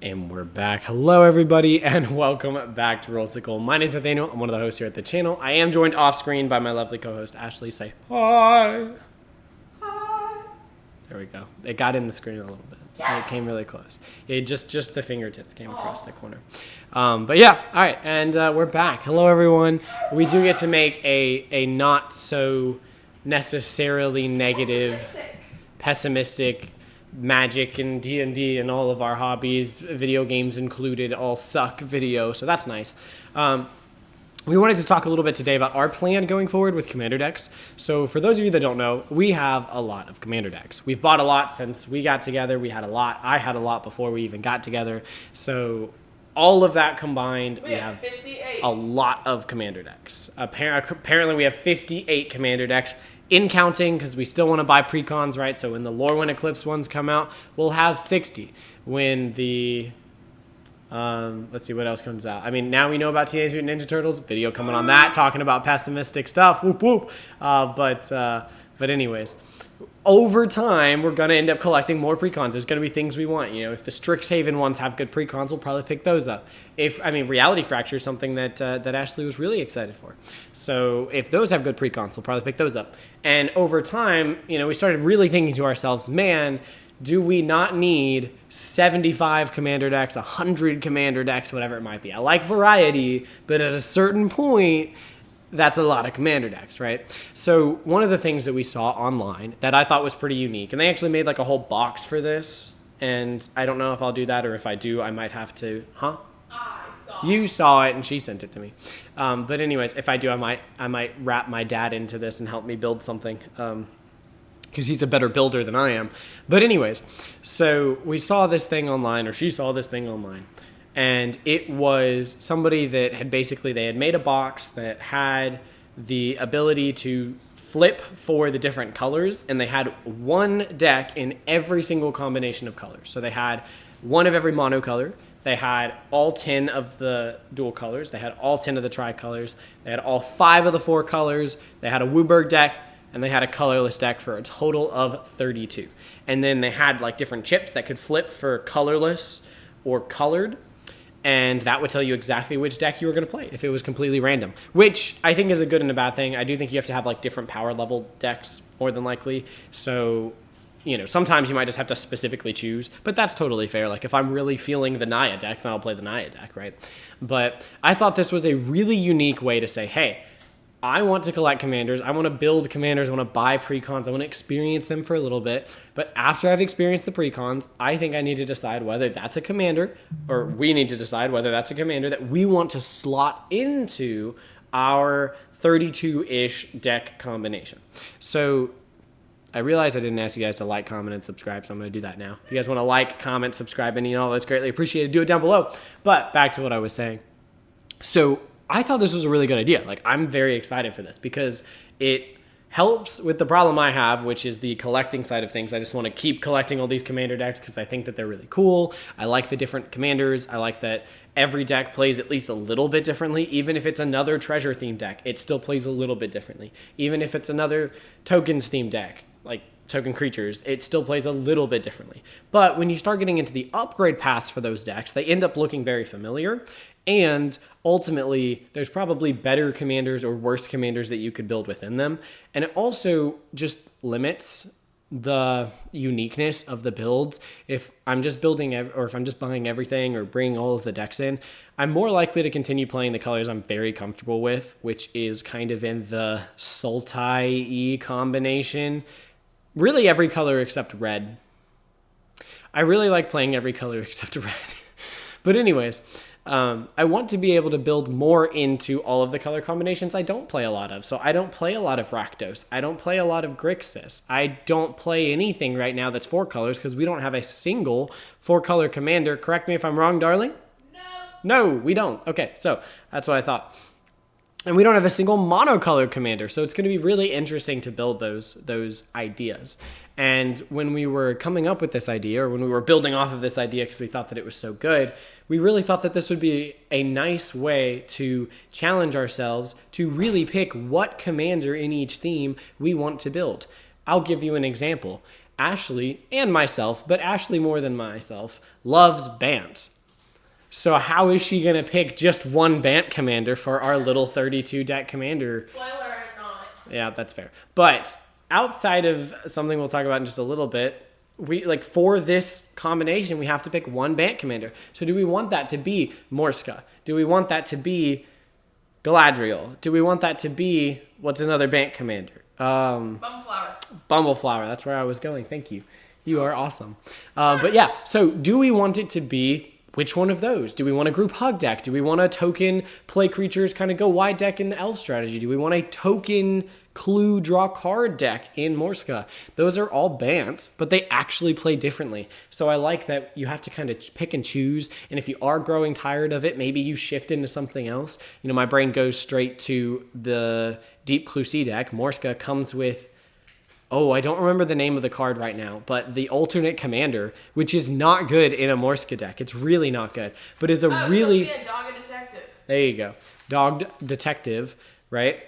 And we're back. Hello, everybody, and welcome back to Rollsicle. My name is Nathaniel. I'm one of the hosts here at the channel. I am joined off screen by my lovely co-host, Ashley. Say hi. Hi. There we go. It got in the screen a little bit. Yes. It came really close. It just the fingertips came across the corner. But yeah, all right, and we're back. Hello, everyone. We do get to make a not so necessarily negative, pessimistic Magic and D&D and all of our hobbies, video games included, all suck video, so that's nice. We wanted to talk a little bit today about our plan going forward with Commander decks. So for those of you that don't know, we have a lot of Commander decks. We've bought a lot since we got together. We had a lot. I had a lot before we even got together. So all of that combined, we have 58. A lot of Commander decks. Apparently we have 58 Commander decks. In counting, because we still want to buy precons, right? So when the Lorwyn Eclipse ones come out, we'll have 60. When the, let's see what else comes out. I mean, now we know about Teenage Mutant Ninja Turtles. Video coming on that, talking about pessimistic stuff. Whoop, whoop. But anyways, over time, we're going to end up collecting more precons. There's going to be things we want. You know, if the Strixhaven ones have good precons, we'll probably pick those up. Reality Fracture is something that Ashley was really excited for. So if those have good precons, we'll probably pick those up. And over time, you know, we started really thinking to ourselves, man, do we not need 75 Commander decks, 100 Commander decks, whatever it might be? I like variety, but at a certain point, that's a lot of Commander decks, right? So one of the things that we saw online that I thought was pretty unique, and they actually made like a whole box for this, and I don't know if I'll do that, or if I do, I might have to, You saw it, and she sent it to me. But anyways, if I do, I might wrap my dad into this and help me build something, because he's a better builder than I am. But anyways, so we saw this thing online, or she saw this thing online, and it was somebody that had they had made a box that had the ability to flip for the different colors, and they had one deck in every single combination of colors. So they had one of every monocolor. They had all 10 of the dual colors. They had all 10 of the tricolors. They had all 5 of the 4 colors. They had a WUBRG deck, and they had a colorless deck for a total of 32. And then they had like different chips that could flip for colorless or colored, and that would tell you exactly which deck you were going to play if it was completely random, which I think is a good and a bad thing. I do think you have to have like different power level decks more than likely. So, you know, sometimes you might just have to specifically choose, but that's totally fair. Like if I'm really feeling the Naya deck, then I'll play the Naya deck, right? But I thought this was a really unique way to say, hey, I want to collect commanders. I want to build commanders. I want to buy precons. I want to experience them for a little bit. But after I've experienced the precons, I think I need to decide whether that's a commander, or we need to decide whether that's a commander that we want to slot into our 32-ish deck combination. So I realize I didn't ask you guys to like, comment, and subscribe, so I'm going to do that now. If you guys want to like, comment, subscribe, and that's greatly appreciated. Do it down below. But back to what I was saying. So I thought this was a really good idea. Like, I'm very excited for this because it helps with the problem I have, which is the collecting side of things. I just want to keep collecting all these commander decks because I think that they're really cool. I like the different commanders. I like that every deck plays at least a little bit differently. Even if it's another treasure themed deck, it still plays a little bit differently. Even if it's another tokens themed deck, like token creatures, it still plays a little bit differently. But when you start getting into the upgrade paths for those decks, they end up looking very familiar. And ultimately, there's probably better commanders or worse commanders that you could build within them. And it also just limits the uniqueness of the builds. If I'm just building, or if I'm just buying everything or bringing all of the decks in, I'm more likely to continue playing the colors I'm very comfortable with, which is kind of in the Sultai-y combination. Really every color except red. I really like playing every color except red. But anyways, I want to be able to build more into all of the color combinations I don't play a lot of. So I don't play a lot of Rakdos. I don't play a lot of Grixis. I don't play anything right now that's 4 colors because we don't have a single 4-color commander. Correct me if I'm wrong, darling? No, we don't. Okay, so that's what I thought. And we don't have a single monocolor commander, so it's going to be really interesting to build those ideas. And when we were coming up with this idea, or when we were building off of this idea because we thought that it was so good, we really thought that this would be a nice way to challenge ourselves to really pick what commander in each theme we want to build. I'll give you an example. Ashley and myself, but Ashley more than myself, loves Bant. So how is she going to pick just one Bant commander for our little 32 deck commander? Spoiler, I'm not. Yeah, that's fair. But outside of something we'll talk about in just a little bit, for this combination, we have to pick one Bant commander. So do we want that to be Morska? Do we want that to be Galadriel? Do we want that to be, what's another Bant commander? Bumbleflower. Bumbleflower. That's where I was going. Thank you. You are awesome. But yeah, so do we want it to be which one of those? Do we want a group hug deck? Do we want a token play creatures, kind of go wide deck in the elf strategy? Do we want a token clue draw card deck in Morska? Those are all Bant, but they actually play differently. So I like that you have to kind of pick and choose. And if you are growing tired of it, maybe you shift into something else. You know, my brain goes straight to the Deep Clue deck. Morska comes with, I don't remember the name of the card right now, but the alternate commander, which is not good in a Morska deck. It's really not good, but is a really... Sophia, Dog and Detective. There you go. Dog Detective, right?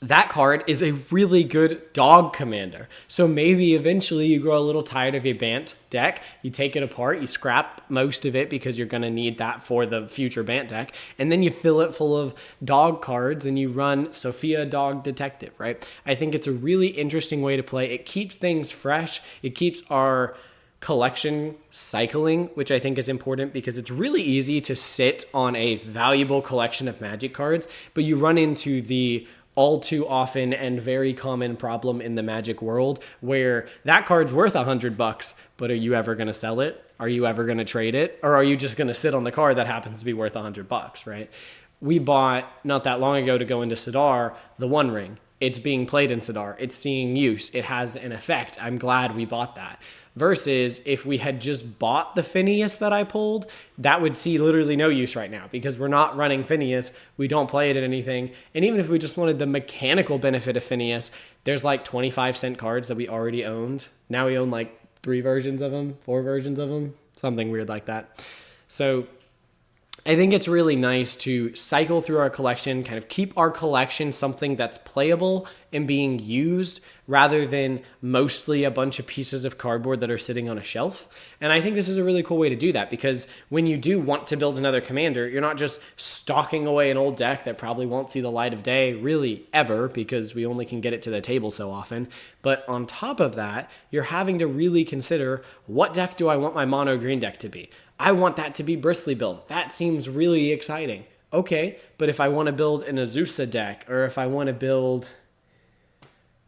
That card is a really good dog commander. So maybe eventually you grow a little tired of your Bant deck. You take it apart, you scrap most of it because you're going to need that for the future Bant deck. And then you fill it full of dog cards and you run Sophia Dog Detective, right? I think it's a really interesting way to play. It keeps things fresh. It keeps our collection cycling, which I think is important because it's really easy to sit on a valuable collection of Magic cards, but you run into the all too often and very common problem in the Magic world where that card's worth $100, but are you ever going to sell it? Are you ever going to trade it? Or are you just going to sit on the card that happens to be worth $100, right? We bought not that long ago to go into Sidar, the One Ring. It's being played in Sidar. It's seeing use. It has an effect. I'm glad we bought that. Versus if we had just bought the Phineas that I pulled, that would see literally no use right now because we're not running Phineas. We don't play it in anything. And even if we just wanted the mechanical benefit of Phineas, there's like 25-cent cards that we already owned. Now we own like 3 versions of them, 4 versions of them, something weird like that. So I think it's really nice to cycle through our collection, kind of keep our collection something that's playable and being used rather than mostly a bunch of pieces of cardboard that are sitting on a shelf. And I think this is a really cool way to do that because when you do want to build another commander, you're not just stocking away an old deck that probably won't see the light of day really ever because we only can get it to the table so often. But on top of that, you're having to really consider what deck do I want my mono green deck to be? I want that to be Bristly build. That seems really exciting. Okay, but if I want to build an Azusa deck, or if I want to build...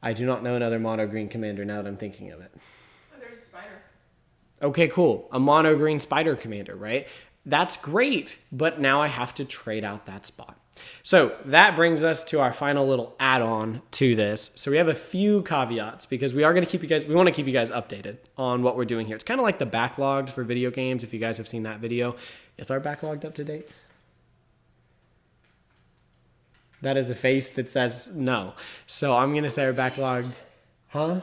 I do not know another mono green commander now that I'm thinking of it. Oh, there's a spider. Okay, cool. A mono green spider commander, right? That's great, but now I have to trade out that spot. So that brings us to our final little add-on to this. So we have a few caveats because we want to keep you guys updated on what we're doing here. It's kind of like the backlogged for video games. If you guys have seen that video, is our backlogged up to date? That is a face that says no. So I'm going to say our backlogged, huh?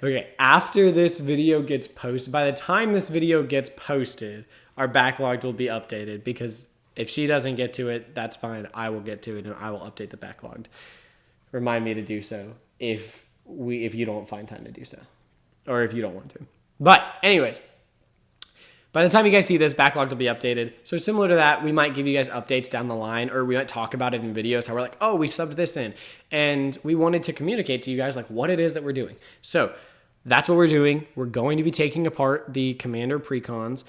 Okay, after this video gets posted, by the time this video gets posted, our backlogged will be updated because if she doesn't get to it, that's fine. I will get to it and I will update the backlogged. Remind me to do so if you don't find time to do so. Or if you don't want to. But anyways, by the time you guys see this, backlogged will be updated. So similar to that, we might give you guys updates down the line or we might talk about it in videos how we're like, oh, we subbed this in. And we wanted to communicate to you guys like what it is that we're doing. So that's what we're doing. We're going to be taking apart the Commander precons.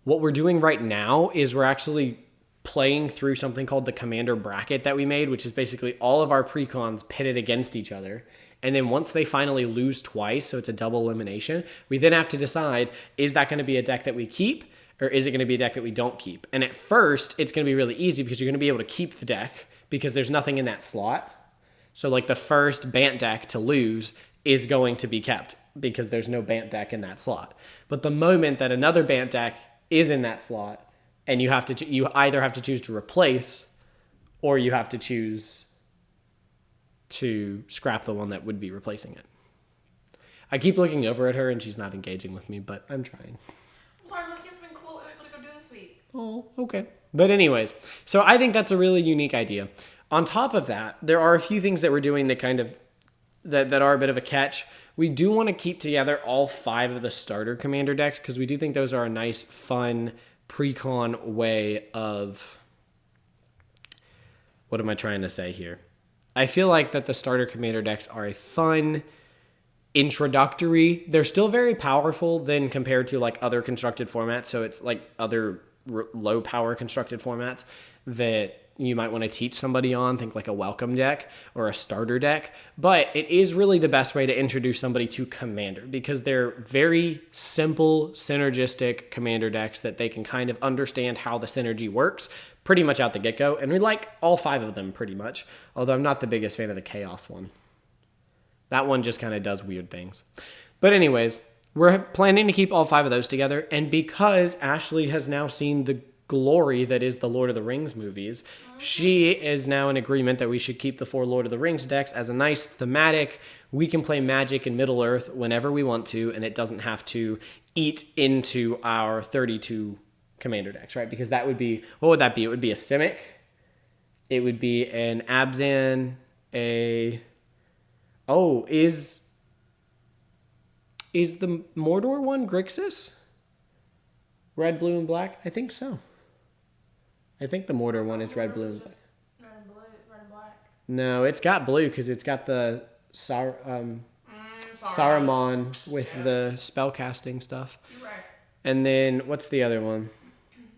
What we're doing right now is we're actually playing through something called the Commander bracket that we made, which is basically all of our precons pitted against each other. And then once they finally lose twice, so it's a double elimination, we then have to decide, is that going to be a deck that we keep or is it going to be a deck that we don't keep? And at first, it's going to be really easy because you're going to be able to keep the deck because there's nothing in that slot. So like the first Bant deck to lose is going to be kept because there's no Bant deck in that slot. But the moment that another Bant deck is in that slot, and you either have to choose to replace or you have to choose to scrap the one that would be replacing it. I keep looking over at her and she's not engaging with me, but I'm trying. I'm sorry, I'm like, it's been cool. I'm able to go do this week. Oh, okay. But anyways, so I think that's a really unique idea. On top of that, there are a few things that we're doing that kind of that are a bit of a catch. We do want to keep together all 5 of the starter commander decks because we do think those are a nice, fun pre-con way of... What am I trying to say here? I feel like that the starter commander decks are a fun introductory. They're still very powerful than compared to like other constructed formats. So it's like other low power constructed formats that you might want to teach somebody on, think like a welcome deck or a starter deck. But it is really the best way to introduce somebody to Commander because they're very simple, synergistic Commander decks that they can kind of understand how the synergy works pretty much out the get-go. And we like all 5 of them pretty much, although I'm not the biggest fan of the Chaos one. That one just kind of does weird things. But anyways, we're planning to keep all 5 of those together. And because Ashley has now seen the glory that is the Lord of the Rings movies, she is now in agreement that we should keep the 4 Lord of the Rings decks as a nice thematic. We can play Magic in Middle-earth whenever we want to, and it doesn't have to eat into our 32 commander decks, right? Because that would be, what would that be? It would be a Simic. It would be an Abzan, is the Mordor one Grixis? Red, blue, and black? I think so. I think the Mordor one is red, blue, and black. Red and blue, red and black. No, it's got blue because it's got the Saruman with the spellcasting stuff. You're right. And then, what's the other one?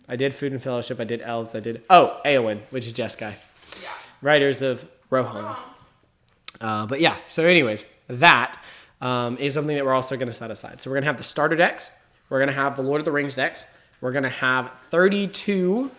I did Food and Fellowship, I did Elves, Eowyn, which is Jeskai. Yeah. Writers of Rohan. But yeah, so anyways, that is something that we're also going to set aside. So we're going to have the starter decks. We're going to have the Lord of the Rings decks. We're going to have 32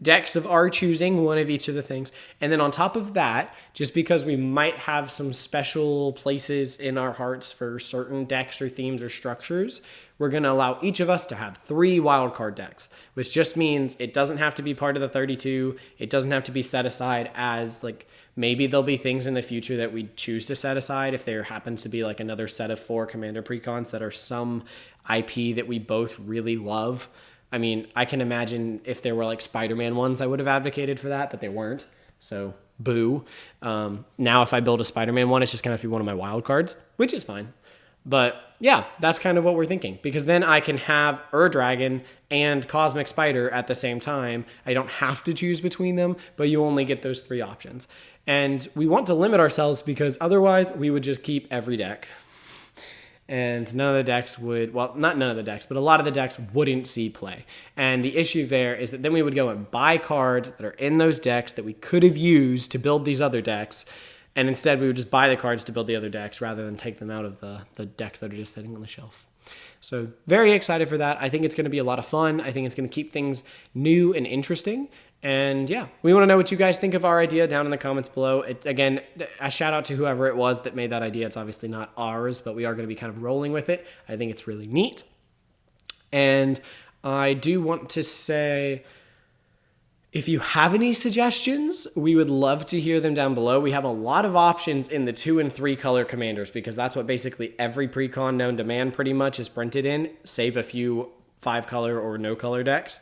decks of our choosing, one of each of the things. And then on top of that, just because we might have some special places in our hearts for certain decks or themes or structures, we're going to allow each of us to have 3 wildcard decks, which just means it doesn't have to be part of the 32. It doesn't have to be set aside as like, maybe there'll be things in the future that we choose to set aside if there happens to be like another set of 4 commander precons that are some IP that we both really love. I mean, I can imagine if there were like Spider-Man ones, I would have advocated for that, but they weren't. So boo. Now if I build a Spider-Man one, it's just going to have to be one of my wild cards, which is fine. But yeah, that's kind of what we're thinking, because then I can have Ur-Dragon and Cosmic Spider at the same time. I don't have to choose between them, but you only get those 3 options. And we want to limit ourselves because otherwise we would just keep every deck. And none of the decks would, well, not none of the decks, but a lot of the decks wouldn't see play. And the issue there is that then we would go and buy cards that are in those decks that we could have used to build these other decks. And instead we would just buy the cards to build the other decks rather than take them out of the decks that are just sitting on the shelf. So very excited for that. I think it's going to be a lot of fun. I think it's going to keep things new and interesting. And yeah, we want to know what you guys think of our idea down in the comments below. Again, a shout out to whoever it was that made that idea. It's obviously not ours, but we are going to be kind of rolling with it. I think it's really neat. And I do want to say, if you have any suggestions, we would love to hear them down below. We have a lot of options in the 2 and 3 color commanders because that's what basically every precon known to man pretty much is printed in, save a few 5 color or no color decks.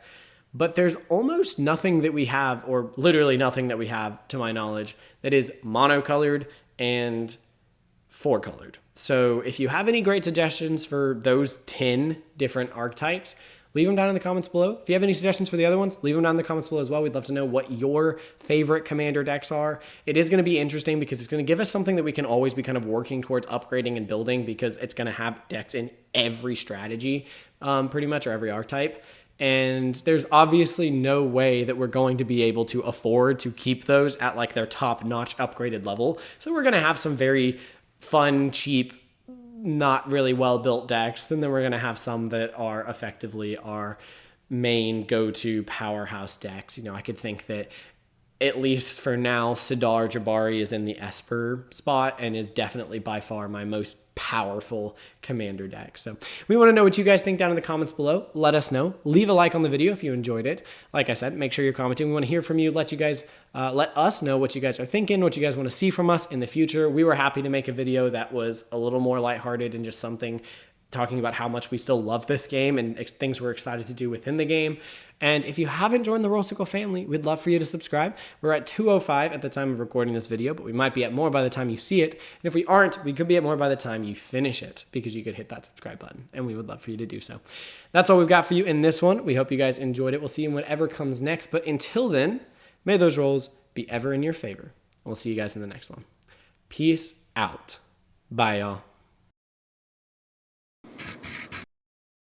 But there's almost nothing that we have, or literally nothing that we have, to my knowledge, that is monocolored and 4-colored. So if you have any great suggestions for those 10 different archetypes, leave them down in the comments below. If you have any suggestions for the other ones, leave them down in the comments below as well. We'd love to know what your favorite commander decks are. It is going to be interesting because it's going to give us something that we can always be kind of working towards upgrading and building, because it's going to have decks in every strategy, pretty much, or every archetype. And there's obviously no way that we're going to be able to afford to keep those at like their top-notch upgraded level. So we're going to have some very fun, cheap, not really well-built decks, and then we're going to have some that are effectively our main go-to powerhouse decks. You know, I could think that at least for now, Sidar Jabari is in the Esper spot and is definitely by far my most powerful commander deck. So we want to know what you guys think down in the comments below. Let us know. Leave a like on the video if you enjoyed it. Like I said, make sure you're commenting. We want to hear from you. Let us know what you guys are thinking, what you guys want to see from us in the future. We were happy to make a video that was a little more lighthearted and just something talking about how much we still love this game and things we're excited to do within the game. And if you haven't joined the Rollsicle family, we'd love for you to subscribe. We're at 205 at the time of recording this video, but we might be at more by the time you see it. And if we aren't, we could be at more by the time you finish it, because you could hit that subscribe button, and we would love for you to do so. That's all we've got for you in this one. We hope you guys enjoyed it. We'll see you in whatever comes next. But until then, may those rolls be ever in your favor. We'll see you guys in the next one. Peace out. Bye, y'all.